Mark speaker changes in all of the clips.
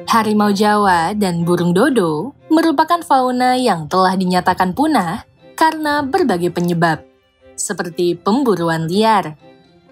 Speaker 1: Harimau Jawa dan burung dodo merupakan fauna yang telah dinyatakan punah karena berbagai penyebab, seperti pemburuan liar.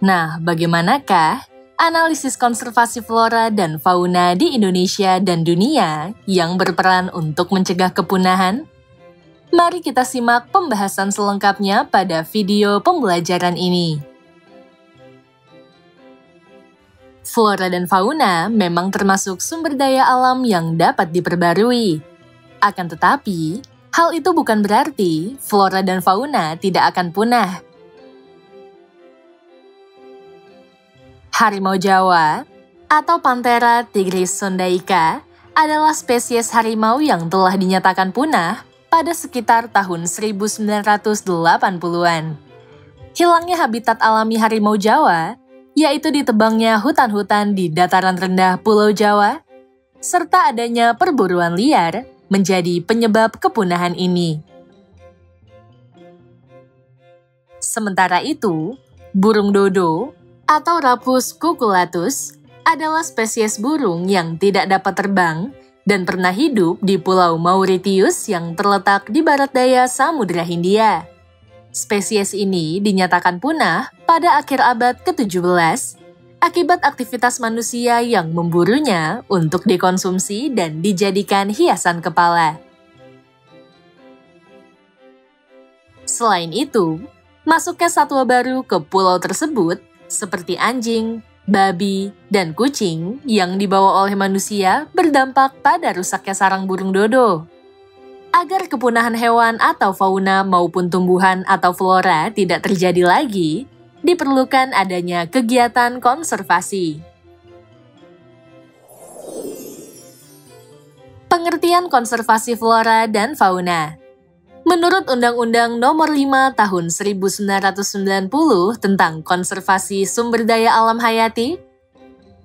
Speaker 1: Nah, bagaimanakah analisis konservasi flora dan fauna di Indonesia dan dunia yang berperan untuk mencegah kepunahan? Mari kita simak pembahasan selengkapnya pada video pembelajaran ini. Flora dan fauna memang termasuk sumber daya alam yang dapat diperbarui. Akan tetapi, hal itu bukan berarti flora dan fauna tidak akan punah. Harimau Jawa atau Panthera tigris sondaica adalah spesies harimau yang telah dinyatakan punah pada sekitar tahun 1980-an. Hilangnya habitat alami harimau Jawa, yaitu ditebangnya hutan-hutan di dataran rendah Pulau Jawa, serta adanya perburuan liar menjadi penyebab kepunahan ini. Sementara itu, burung dodo atau Rapus cuculatus adalah spesies burung yang tidak dapat terbang dan pernah hidup di Pulau Mauritius yang terletak di barat daya Samudra Hindia. Spesies ini dinyatakan punah pada akhir abad ke-17 akibat aktivitas manusia yang memburunya untuk dikonsumsi dan dijadikan hiasan kepala. Selain itu, masuknya satwa baru ke pulau tersebut seperti anjing, babi, dan kucing yang dibawa oleh manusia berdampak pada rusaknya sarang burung dodo. Agar kepunahan hewan atau fauna maupun tumbuhan atau flora tidak terjadi lagi, diperlukan adanya kegiatan konservasi. Pengertian konservasi flora dan fauna. Menurut Undang-Undang Nomor 5 Tahun 1990 tentang Konservasi Sumber Daya Alam Hayati,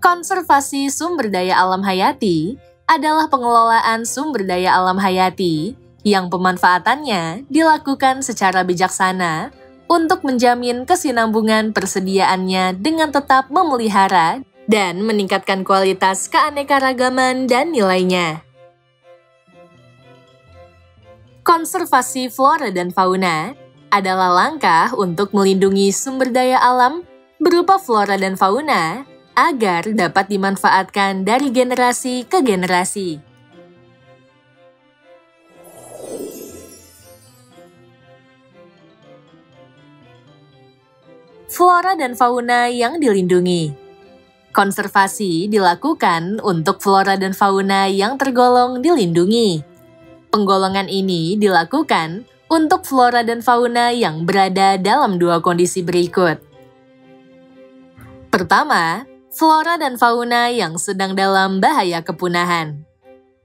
Speaker 1: konservasi sumber daya alam hayati adalah pengelolaan sumber daya alam hayati yang pemanfaatannya dilakukan secara bijaksana untuk menjamin kesinambungan persediaannya dengan tetap memelihara dan meningkatkan kualitas keanekaragaman dan nilainya. Konservasi flora dan fauna adalah langkah untuk melindungi sumber daya alam berupa flora dan fauna agar dapat dimanfaatkan dari generasi ke generasi. Flora dan fauna yang dilindungi. Konservasi dilakukan untuk flora dan fauna yang tergolong dilindungi. Penggolongan ini dilakukan untuk flora dan fauna yang berada dalam dua kondisi berikut. Pertama, flora dan fauna yang sedang dalam bahaya kepunahan.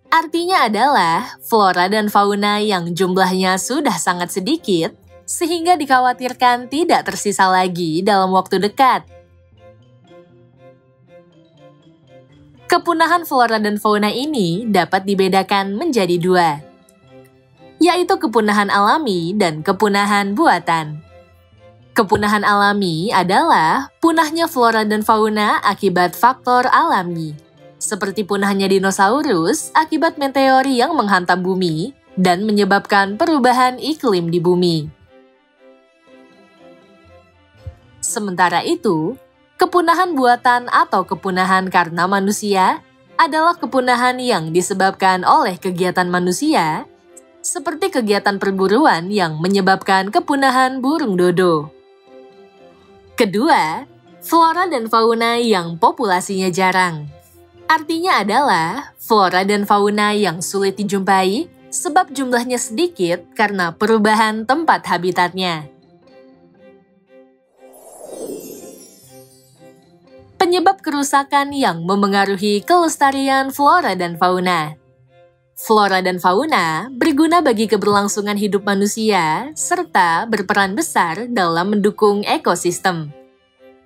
Speaker 1: Artinya adalah flora dan fauna yang jumlahnya sudah sangat sedikit, sehingga dikhawatirkan tidak tersisa lagi dalam waktu dekat. Kepunahan flora dan fauna ini dapat dibedakan menjadi dua, yaitu kepunahan alami dan kepunahan buatan. Kepunahan alami adalah punahnya flora dan fauna akibat faktor alami, seperti punahnya dinosaurus akibat meteori yang menghantam bumi dan menyebabkan perubahan iklim di bumi. Sementara itu, kepunahan buatan atau kepunahan karena manusia adalah kepunahan yang disebabkan oleh kegiatan manusia, seperti kegiatan perburuan yang menyebabkan kepunahan burung dodo. Kedua, flora dan fauna yang populasinya jarang. Artinya adalah flora dan fauna yang sulit dijumpai sebab jumlahnya sedikit karena perubahan tempat habitatnya. Penyebab kerusakan yang memengaruhi kelestarian flora dan fauna. Flora dan fauna berguna bagi keberlangsungan hidup manusia serta berperan besar dalam mendukung ekosistem.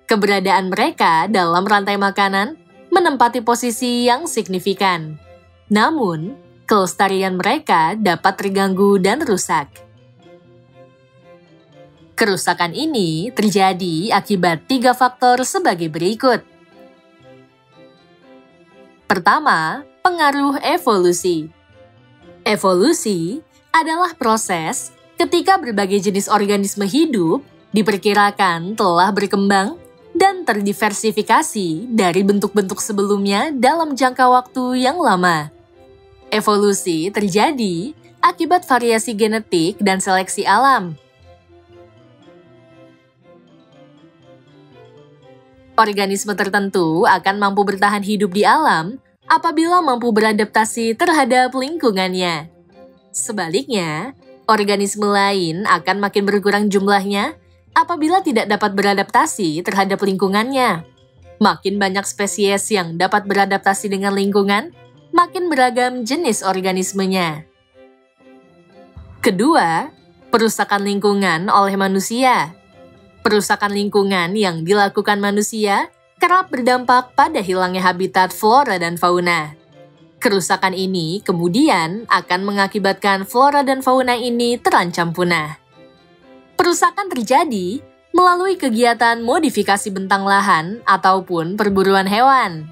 Speaker 1: Keberadaan mereka dalam rantai makanan menempati posisi yang signifikan. Namun, kelestarian mereka dapat terganggu dan rusak. Kerusakan ini terjadi akibat 3 faktor sebagai berikut. Pertama, pengaruh evolusi. Evolusi adalah proses ketika berbagai jenis organisme hidup diperkirakan telah berkembang dan terdiversifikasi dari bentuk-bentuk sebelumnya dalam jangka waktu yang lama. Evolusi terjadi akibat variasi genetik dan seleksi alam. Organisme tertentu akan mampu bertahan hidup di alam apabila mampu beradaptasi terhadap lingkungannya. Sebaliknya, organisme lain akan makin berkurang jumlahnya apabila tidak dapat beradaptasi terhadap lingkungannya. Makin banyak spesies yang dapat beradaptasi dengan lingkungan, makin beragam jenis organismenya. Kedua, perusakan lingkungan oleh manusia. Perusakan lingkungan yang dilakukan manusia kerap berdampak pada hilangnya habitat flora dan fauna. Kerusakan ini kemudian akan mengakibatkan flora dan fauna ini terancam punah. Perusakan terjadi melalui kegiatan modifikasi bentang lahan ataupun perburuan hewan.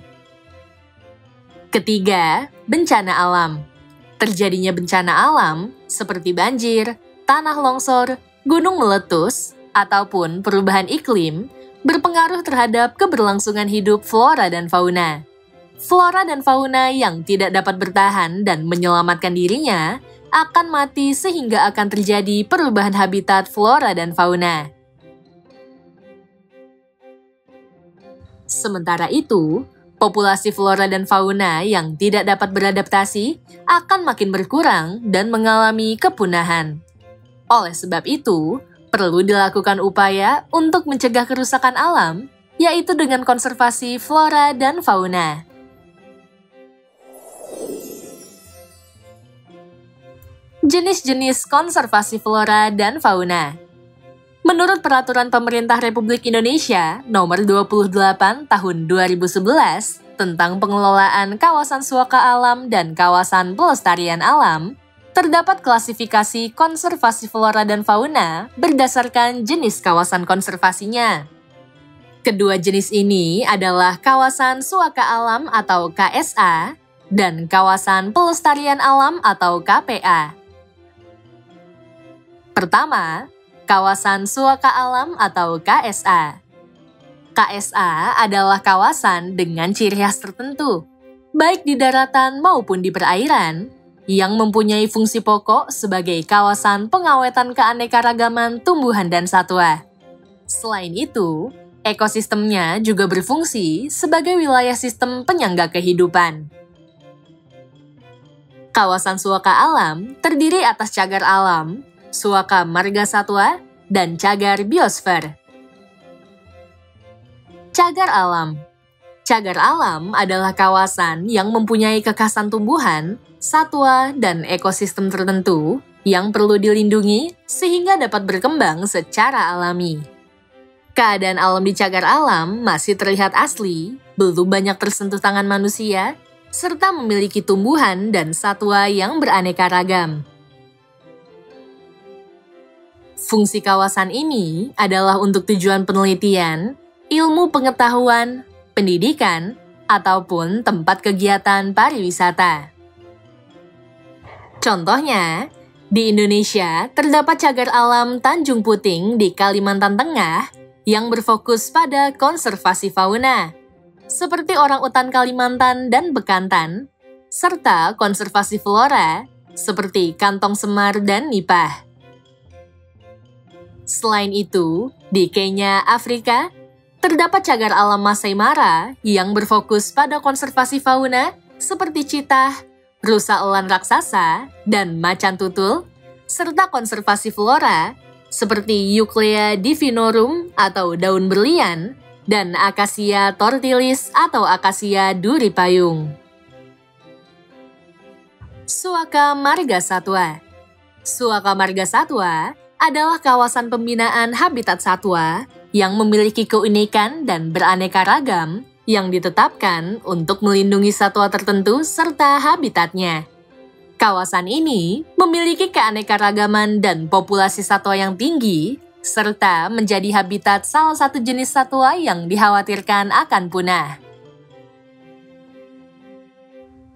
Speaker 1: Ketiga, bencana alam. Terjadinya bencana alam seperti banjir, tanah longsor, gunung meletus, ataupun perubahan iklim berpengaruh terhadap keberlangsungan hidup flora dan fauna. Flora dan fauna yang tidak dapat bertahan dan menyelamatkan dirinya akan mati sehingga akan terjadi perubahan habitat flora dan fauna. Sementara itu, populasi flora dan fauna yang tidak dapat beradaptasi akan makin berkurang dan mengalami kepunahan. Oleh sebab itu, perlu dilakukan upaya untuk mencegah kerusakan alam, yaitu dengan konservasi flora dan fauna. Jenis-jenis konservasi flora dan fauna. Menurut Peraturan Pemerintah Republik Indonesia Nomor 28 Tahun 2011 tentang pengelolaan kawasan suaka alam dan kawasan pelestarian alam, terdapat klasifikasi konservasi flora dan fauna berdasarkan jenis kawasan konservasinya. Kedua jenis ini adalah kawasan suaka alam atau KSA dan kawasan pelestarian alam atau KPA. Pertama, kawasan suaka alam atau KSA. KSA adalah kawasan dengan ciri khas tertentu, baik di daratan maupun di perairan, yang mempunyai fungsi pokok sebagai kawasan pengawetan keanekaragaman tumbuhan dan satwa. Selain itu, ekosistemnya juga berfungsi sebagai wilayah sistem penyangga kehidupan. Kawasan suaka alam terdiri atas cagar alam, suaka marga satwa, dan cagar biosfer. Cagar alam. Cagar alam adalah kawasan yang mempunyai kekhasan tumbuhan, satwa, dan ekosistem tertentu yang perlu dilindungi sehingga dapat berkembang secara alami. Keadaan alam di cagar alam masih terlihat asli, belum banyak tersentuh tangan manusia, serta memiliki tumbuhan dan satwa yang beraneka ragam. Fungsi kawasan ini adalah untuk tujuan penelitian, ilmu pengetahuan, pendidikan, ataupun tempat kegiatan pariwisata. Contohnya, di Indonesia terdapat cagar alam Tanjung Puting di Kalimantan Tengah yang berfokus pada konservasi fauna, seperti orangutan Kalimantan dan bekantan, serta konservasi flora, seperti kantong semar dan nipah. Selain itu, di Kenya, Afrika, terdapat cagar alam Masai Mara yang berfokus pada konservasi fauna seperti citah, rusa elan raksasa, dan macan tutul, serta konservasi flora seperti Euclea divinorum atau daun berlian, dan Acacia tortilis atau Acacia duri payung. Suaka marga satwa. Suaka marga satwa adalah kawasan pembinaan habitat satwa yang memiliki keunikan dan beraneka ragam yang ditetapkan untuk melindungi satwa tertentu serta habitatnya. Kawasan ini memiliki keanekaragaman dan populasi satwa yang tinggi, serta menjadi habitat salah satu jenis satwa yang dikhawatirkan akan punah.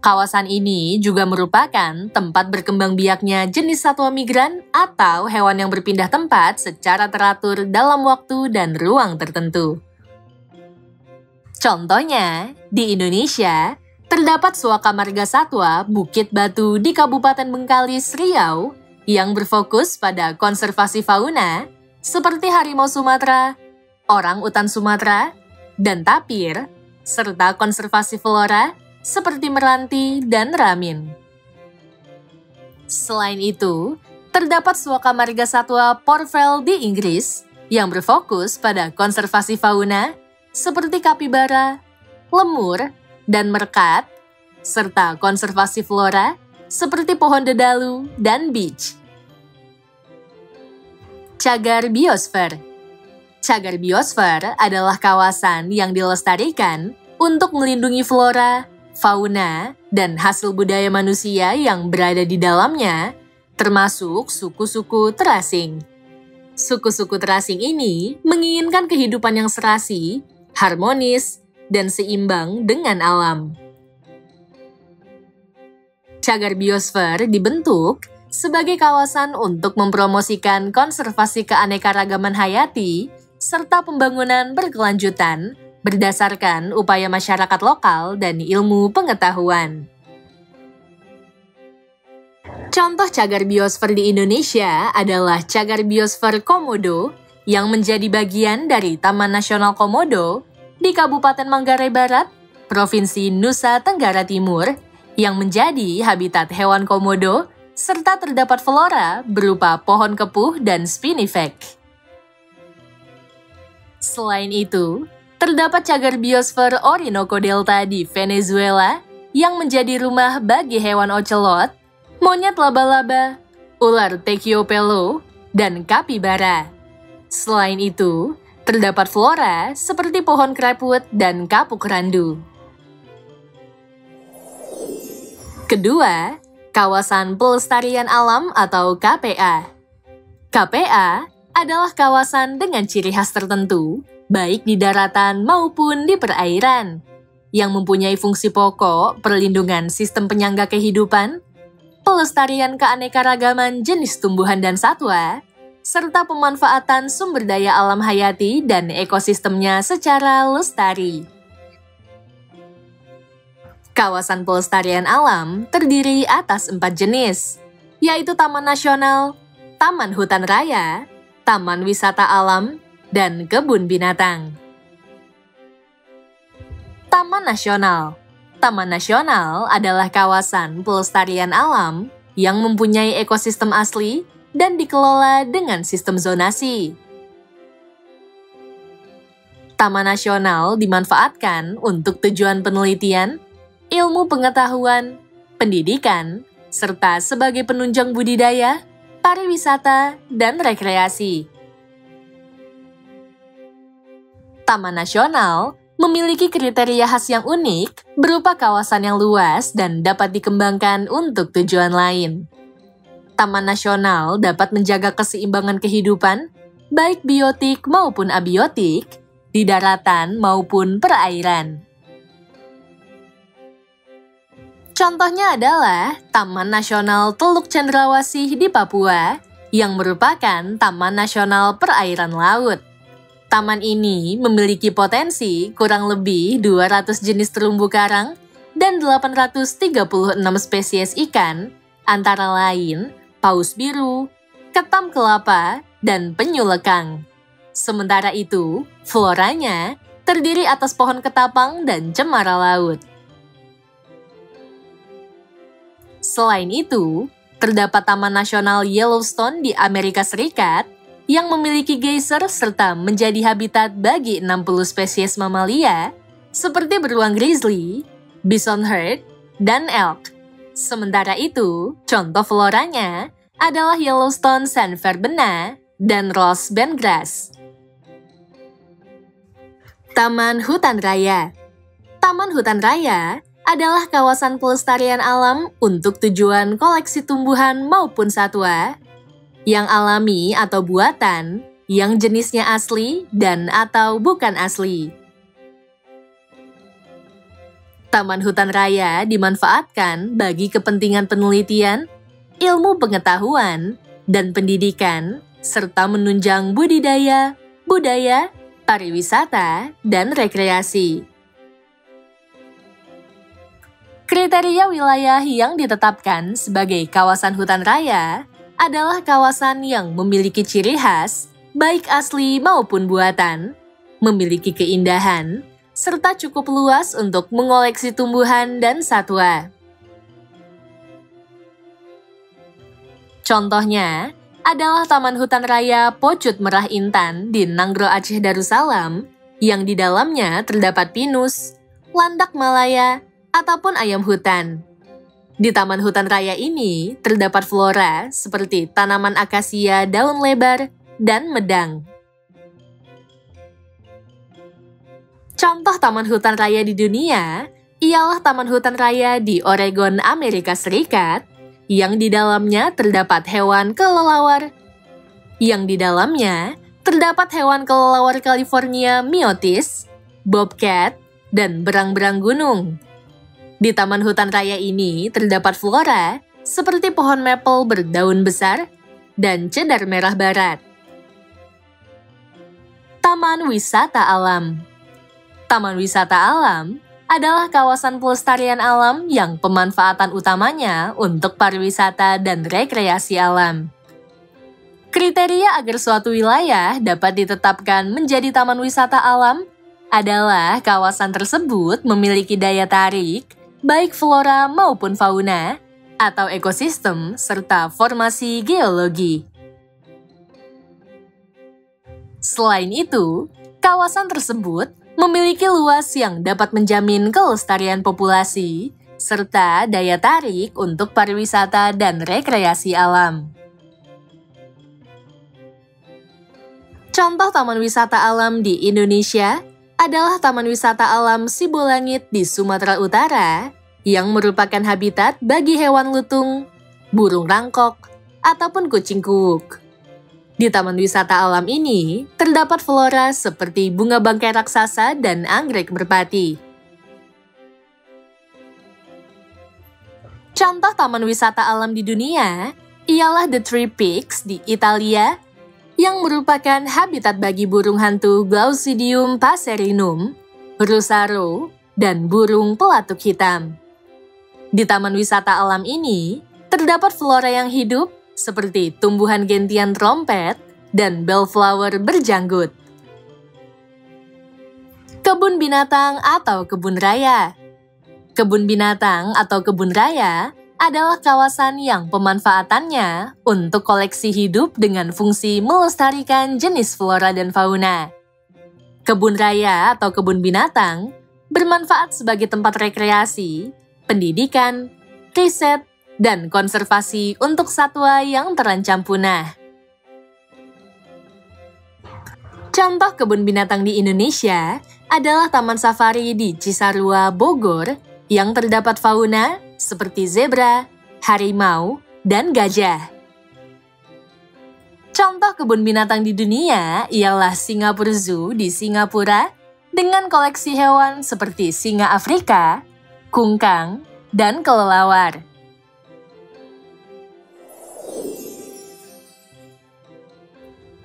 Speaker 1: Kawasan ini juga merupakan tempat berkembang biaknya jenis satwa migran atau hewan yang berpindah tempat secara teratur dalam waktu dan ruang tertentu. Contohnya, di Indonesia, terdapat Suaka Marga Satwa Bukit Batu di Kabupaten Bengkalis, Riau, yang berfokus pada konservasi fauna seperti harimau Sumatera, orang utan Sumatera, dan tapir, serta konservasi flora seperti meranti dan ramin. Selain itu, terdapat Suaka Marga Satwa Port Vale di Inggris yang berfokus pada konservasi fauna seperti kapibara, lemur, dan merkat, serta konservasi flora seperti pohon dedalu dan beech. Cagar Biosfer. Cagar biosfer adalah kawasan yang dilestarikan untuk melindungi flora, fauna, dan hasil budaya manusia yang berada di dalamnya, termasuk suku-suku terasing. Suku-suku terasing ini menginginkan kehidupan yang serasi, harmonis, dan seimbang dengan alam. Cagar biosfer dibentuk sebagai kawasan untuk mempromosikan konservasi keanekaragaman hayati serta pembangunan berkelanjutan berdasarkan upaya masyarakat lokal dan ilmu pengetahuan. Contoh cagar biosfer di Indonesia adalah Cagar Biosfer Komodo yang menjadi bagian dari Taman Nasional Komodo di Kabupaten Manggarai Barat, Provinsi Nusa Tenggara Timur, yang menjadi habitat hewan komodo serta terdapat flora berupa pohon kepuh dan spinifex. Selain itu, terdapat Cagar Biosfer Orinoco Delta di Venezuela yang menjadi rumah bagi hewan ocelot, monyet laba-laba, ular Techiopelo, dan kapibara. Selain itu, terdapat flora seperti pohon crabwood dan kapuk randu. Kedua, Kawasan Pelestarian Alam atau KPA. KPA adalah kawasan dengan ciri khas tertentu, baik di daratan maupun di perairan, yang mempunyai fungsi pokok perlindungan sistem penyangga kehidupan, pelestarian keanekaragaman jenis tumbuhan dan satwa, serta pemanfaatan sumber daya alam hayati dan ekosistemnya secara lestari. Kawasan pelestarian alam terdiri atas 4 jenis, yaitu Taman Nasional, Taman Hutan Raya, Taman Wisata Alam, dan Kebun Binatang. Taman Nasional. Taman Nasional adalah kawasan pelestarian alam yang mempunyai ekosistem asli dan dikelola dengan sistem zonasi. Taman Nasional dimanfaatkan untuk tujuan penelitian, ilmu pengetahuan, pendidikan, serta sebagai penunjang budidaya, pariwisata, dan rekreasi. Taman Nasional memiliki kriteria khas yang unik berupa kawasan yang luas dan dapat dikembangkan untuk tujuan lain. Taman Nasional dapat menjaga keseimbangan kehidupan, baik biotik maupun abiotik, di daratan maupun perairan. Contohnya adalah Taman Nasional Teluk Cendrawasih di Papua, yang merupakan Taman Nasional Perairan Laut. Taman ini memiliki potensi kurang lebih 200 jenis terumbu karang dan 836 spesies ikan, antara lain paus biru, ketam kelapa, dan penyu lekang. Sementara itu, floranya terdiri atas pohon ketapang dan cemara laut. Selain itu, terdapat Taman Nasional Yellowstone di Amerika Serikat yang memiliki geyser serta menjadi habitat bagi 60 spesies mamalia seperti beruang grizzly, bison herd, dan elk. Sementara itu, contoh floranya adalah Yellowstone San Verbena dan Ross Bendgrass. Taman Hutan Raya. Taman Hutan Raya adalah kawasan pelestarian alam untuk tujuan koleksi tumbuhan maupun satwa yang alami atau buatan, yang jenisnya asli dan atau bukan asli. Taman hutan raya dimanfaatkan bagi kepentingan penelitian, ilmu pengetahuan, dan pendidikan, serta menunjang budidaya, budaya, pariwisata, dan rekreasi. Kriteria wilayah yang ditetapkan sebagai kawasan hutan raya adalah kawasan yang memiliki ciri khas, baik asli maupun buatan, memiliki keindahan, serta cukup luas untuk mengoleksi tumbuhan dan satwa. Contohnya adalah Taman Hutan Raya Pocut Merah Intan di Nanggro Aceh Darussalam, yang di dalamnya terdapat pinus, landak Malaya, ataupun ayam hutan. Di Taman Hutan Raya ini terdapat flora seperti tanaman akasia daun lebar dan medang. Contoh taman hutan raya di dunia ialah Taman Hutan Raya di Oregon, Amerika Serikat, yang di dalamnya terdapat hewan kelelawar. Yang di dalamnya terdapat hewan kelelawar California myotis, bobcat, dan berang-berang gunung. Di Taman Hutan Raya ini terdapat flora seperti pohon maple berdaun besar dan cedar merah barat. Taman Wisata Alam. Taman wisata alam adalah kawasan pelestarian alam yang pemanfaatan utamanya untuk pariwisata dan rekreasi alam. Kriteria agar suatu wilayah dapat ditetapkan menjadi taman wisata alam adalah kawasan tersebut memiliki daya tarik, baik flora maupun fauna, atau ekosistem serta formasi geologi. Selain itu, kawasan tersebut memiliki luas yang dapat menjamin kelestarian populasi, serta daya tarik untuk pariwisata dan rekreasi alam. Contoh taman wisata alam di Indonesia adalah Taman Wisata Alam Sibolangit di Sumatera Utara, yang merupakan habitat bagi hewan lutung, burung rangkok, ataupun kucing kuwuk. Di Taman Wisata Alam ini, terdapat flora seperti bunga bangkai raksasa dan anggrek merpati. Contoh taman wisata alam di dunia ialah The Three Peaks di Italia, yang merupakan habitat bagi burung hantu Glaucidium passerinum, rusa roe, dan burung pelatuk hitam. Di Taman Wisata Alam ini, terdapat flora yang hidup seperti tumbuhan gentian trompet dan bellflower berjanggut. Kebun binatang atau kebun raya. Kebun binatang atau kebun raya adalah kawasan yang pemanfaatannya untuk koleksi hidup dengan fungsi melestarikan jenis flora dan fauna. Kebun raya atau kebun binatang bermanfaat sebagai tempat rekreasi, pendidikan, riset, dan konservasi untuk satwa yang terancam punah. Contoh kebun binatang di Indonesia adalah Taman Safari di Cisarua, Bogor, yang terdapat fauna seperti zebra, harimau, dan gajah. Contoh kebun binatang di dunia ialah Singapore Zoo di Singapura, dengan koleksi hewan seperti singa Afrika, kungkang, dan kelelawar.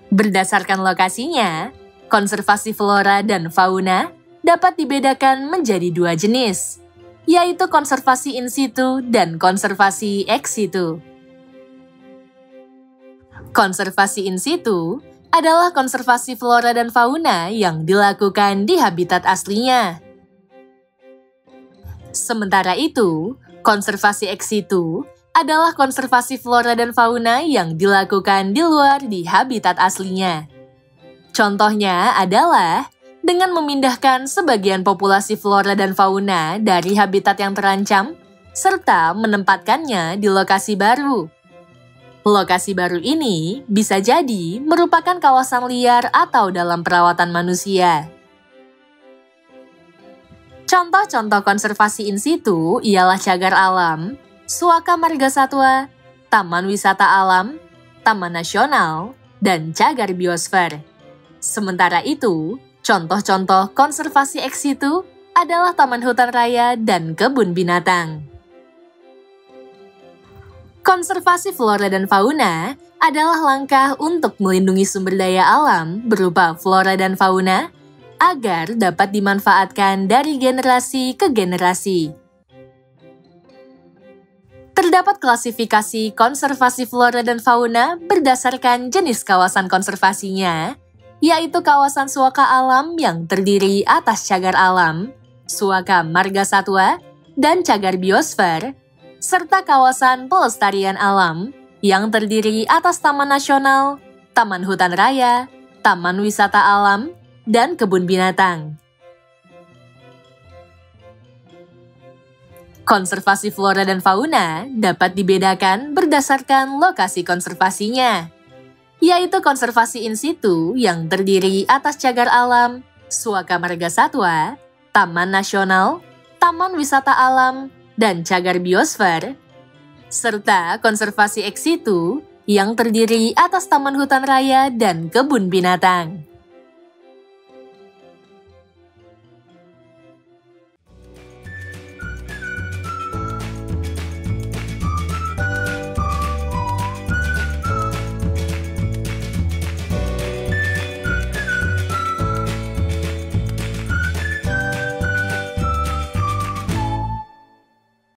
Speaker 1: Berdasarkan lokasinya, konservasi flora dan fauna dapat dibedakan menjadi dua jenis, yaitu konservasi in situ dan konservasi ex situ. Konservasi in situ adalah konservasi flora dan fauna yang dilakukan di habitat aslinya. Sementara itu, konservasi ex situ adalah konservasi flora dan fauna yang dilakukan di luar di habitat aslinya. Contohnya adalah dengan memindahkan sebagian populasi flora dan fauna dari habitat yang terancam, serta menempatkannya di lokasi baru. Lokasi baru ini bisa jadi merupakan kawasan liar atau dalam perawatan manusia. Contoh-contoh konservasi in situ ialah cagar alam, suaka marga satwa, taman wisata alam, taman nasional, dan cagar biosfer. Sementara itu, contoh-contoh konservasi ex situ adalah taman hutan raya dan kebun binatang. Konservasi flora dan fauna adalah langkah untuk melindungi sumber daya alam berupa flora dan fauna agar dapat dimanfaatkan dari generasi ke generasi. Terdapat klasifikasi konservasi flora dan fauna berdasarkan jenis kawasan konservasinya, yaitu kawasan suaka alam yang terdiri atas cagar alam, suaka marga satwa, dan cagar biosfer, serta kawasan pelestarian alam yang terdiri atas taman nasional, taman hutan raya, taman wisata alam, dan kebun binatang. Konservasi flora dan fauna dapat dibedakan berdasarkan lokasi konservasinya, yaitu konservasi in situ yang terdiri atas cagar alam, suaka marga satwa, taman nasional, taman wisata alam, dan cagar biosfer, serta konservasi ex situ yang terdiri atas taman hutan raya dan kebun binatang.